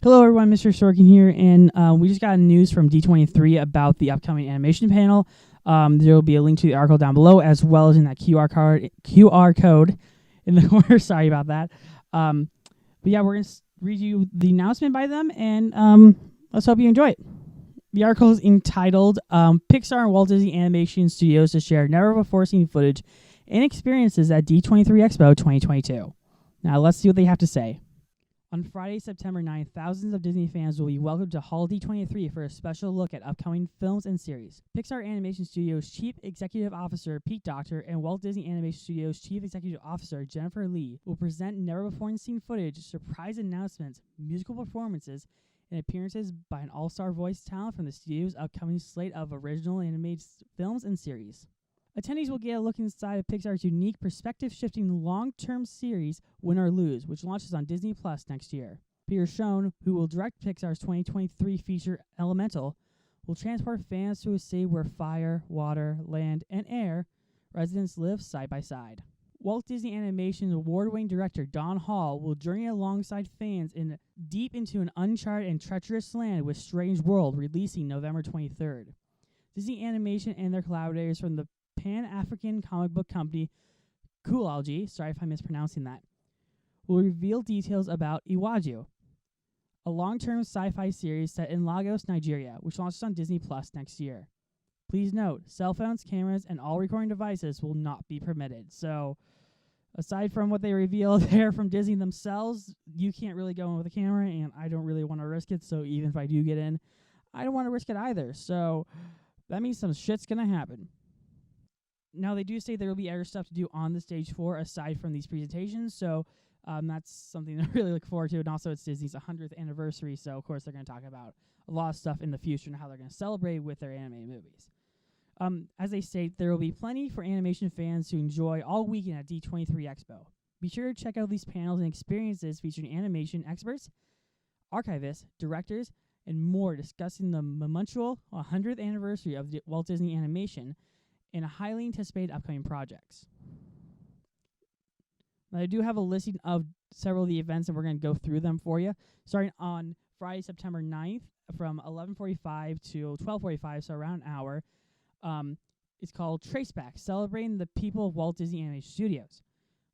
Hello, everyone. Mr. Sorkin here, and we just got news from D23 about the upcoming animation panel. There will be a link to the article down below, as well as in that QR code in the corner. Sorry about that. But yeah, we're gonna read you the announcement by them, and let's hope you enjoy it. The article is entitled "Pixar and Walt Disney Animation Studios to share never-before-seen footage and experiences at D23 Expo 2022." Now, let's see what they have to say. On Friday, September 9th, thousands of Disney fans will be welcomed to Hall D23 for a special look at upcoming films and series. Pixar Animation Studios Chief Executive Officer Pete Docter and Walt Disney Animation Studios Chief Executive Officer Jennifer Lee will present never-before-seen footage, surprise announcements, musical performances, and appearances by an all-star voice talent from the studio's upcoming slate of original animated films and series. Attendees will get a look inside of Pixar's unique perspective-shifting long-term series Win or Lose, which launches on Disney Plus next year. Peter Schoen, who will direct Pixar's 2023 feature Elemental, will transport fans to a city where fire, water, land, and air residents live side by side. Walt Disney Animation's award-winning director Don Hall will journey alongside fans deep into an uncharted and treacherous land with Strange World, releasing November 23rd. Disney Animation and their collaborators from the Pan-African comic book company Coolology, sorry if I'm mispronouncing that, will reveal details about Iwaju, a long-term sci-fi series set in Lagos, Nigeria, which launches on Disney Plus next year. Please note, cell phones, cameras, and all recording devices will not be permitted. So, aside from what they reveal there from Disney themselves, you can't really go in with a camera, and I don't really want to risk it, so even if I do get in, I don't want to risk it either. So, that means some shit's going to happen. Now, they do say there will be other stuff to do on the stage floor aside from these presentations, so that's something to really look forward to. And also, it's Disney's 100th anniversary, so of course they're going to talk about a lot of stuff in the future and how they're going to celebrate with their animated movies. As they state, there will be plenty for animation fans to enjoy all weekend at D23 Expo. Be sure to check out these panels and experiences featuring animation experts, archivists, directors, and more discussing the monumental 100th anniversary of Walt Disney Animation and highly anticipated upcoming projects. Now, I do have a listing of several of the events, and we're going to go through them for you. Starting on Friday, September 9th, from 11:45 to 12:45, so around an hour. It's called Traceback, celebrating the people of Walt Disney Animation Studios.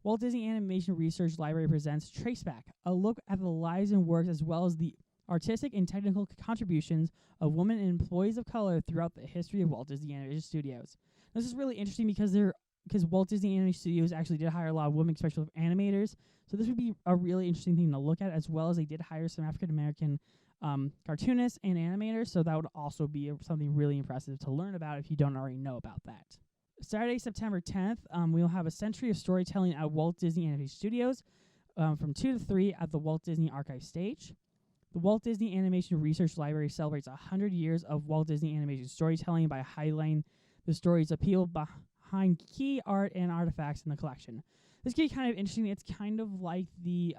Walt Disney Animation Research Library presents Traceback, a look at the lives and works as well as the artistic and technical contributions of women and employees of color throughout the history of Walt Disney Animation Studios. This is really interesting because Walt Disney Animation Studios actually did hire a lot of women, especially animators. So this would be a really interesting thing to look at, as well as they did hire some African American cartoonists and animators. So that would also be something really impressive to learn about if you don't already know about that. Saturday, September 10th, we'll have a century of storytelling at Walt Disney Animation Studios from 2 to 3 at the Walt Disney Archive stage. The Walt Disney Animation Research Library celebrates 100 years of Walt Disney Animation storytelling by highlighting the stories of people behind key art and artifacts in the collection. This can be kind of interesting. It's kind of like the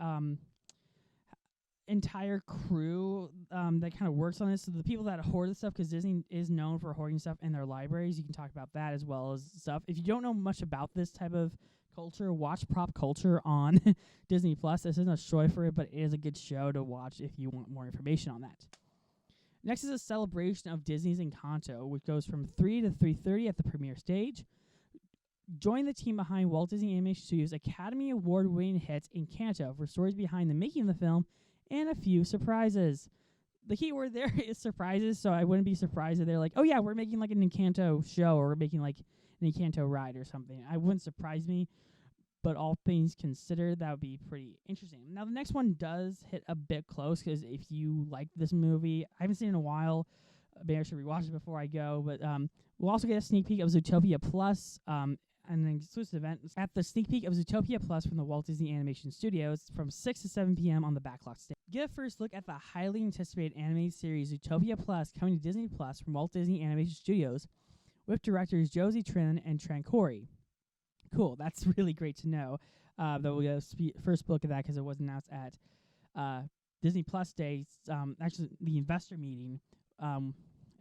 entire crew that kind of works on this. So the people that hoard the stuff, because Disney is known for hoarding stuff in their libraries. You can talk about that as well as stuff. If you don't know much about this type of culture, watch Prop Culture on Disney Plus. This isn't a show for it, but it is a good show to watch if you want more information on that. Next is a celebration of Disney's Encanto, which goes from 3 to 3:30 at the premiere stage. Join the team behind Walt Disney Animation Studios' Academy Award-winning hit Encanto for stories behind the making of the film and a few surprises. The key word there is surprises, so I wouldn't be surprised if they're like, oh yeah, we're making like an Encanto show, or we're making like an Encanto ride or something. I wouldn't surprise me, but all things considered, that would be pretty interesting. Now, the next one does hit a bit close, because if you like this movie, I haven't seen it in a while. Maybe I should rewatch it before I go, but we'll also get a sneak peek of Zootopia Plus, an exclusive event at the sneak peek of Zootopia Plus from the Walt Disney Animation Studios from 6 to 7 p.m. on the backlot stage. Get a first look at the highly anticipated animated series Zootopia Plus coming to Disney Plus from Walt Disney Animation Studios with directors Josie Trin and Trent Corey. Cool, that's really great to know. That we'll get a first look at that because it was announced at Disney Plus Day, actually the investor meeting, and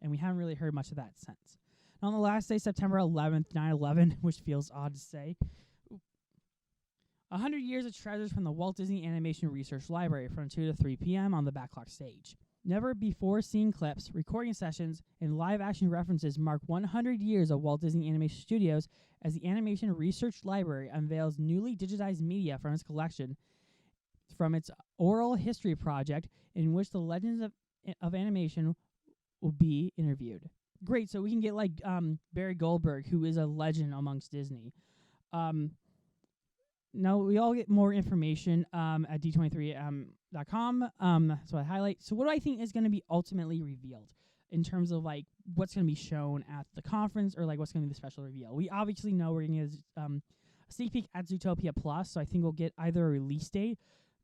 we haven't really heard much of that since. On the last day, September 11th, 9/11, which feels odd to say. 100 Years of Treasures from the Walt Disney Animation Research Library from 2 to 3 p.m. on the backlot stage. Never before seen clips, recording sessions, and live action references mark 100 years of Walt Disney Animation Studios as the Animation Research Library unveils newly digitized media from its collection from its oral history project in which the legends of animation will be interviewed. Great, so we can get like Barry Goldberg, who is a legend amongst Disney. Now we all get more information at d23.com. That's what I highlight. So what do I think is going to be ultimately revealed in terms of like what's going to be shown at the conference, or like what's going to be the special reveal? We obviously know we're going to get a sneak peek at Zootopia Plus, so I think we'll get either a release date,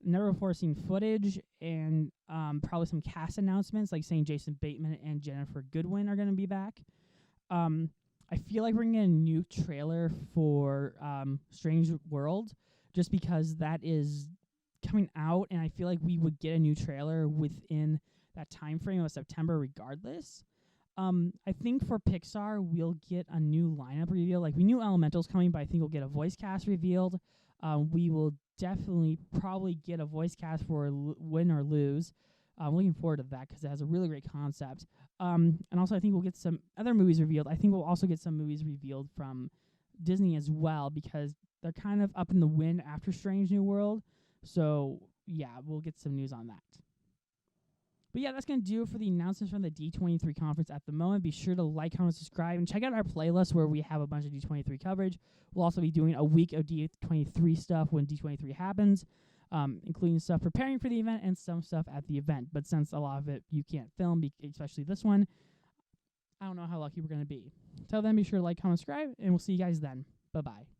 never before seen footage, and probably some cast announcements, like saying Jason Bateman and Jennifer Goodwin are going to be back. I feel like we're going to get a new trailer for Strange World, just because that is coming out, and I feel like we would get a new trailer within that time frame of September regardless. I think for Pixar, we'll get a new lineup reveal. Like, we knew Elemental's coming, but I think we'll get a voice cast revealed. We will definitely probably get a voice cast for Win or Lose. I'm looking forward to that because it has a really great concept. And also, I think we'll get some other movies revealed. I think we'll also get some movies revealed from Disney as well, because they're kind of up in the wind after Strange New World. So, yeah, we'll get some news on that. But yeah, that's going to do it for the announcements from the D23 conference at the moment. Be sure to like, comment, subscribe, and check out our playlist where we have a bunch of D23 coverage. We'll also be doing a week of D23 stuff when D23 happens, including stuff preparing for the event and some stuff at the event. But since a lot of it you can't film, especially this one, I don't know how lucky we're going to be. Till then, be sure to like, comment, subscribe, and we'll see you guys then. Bye-bye.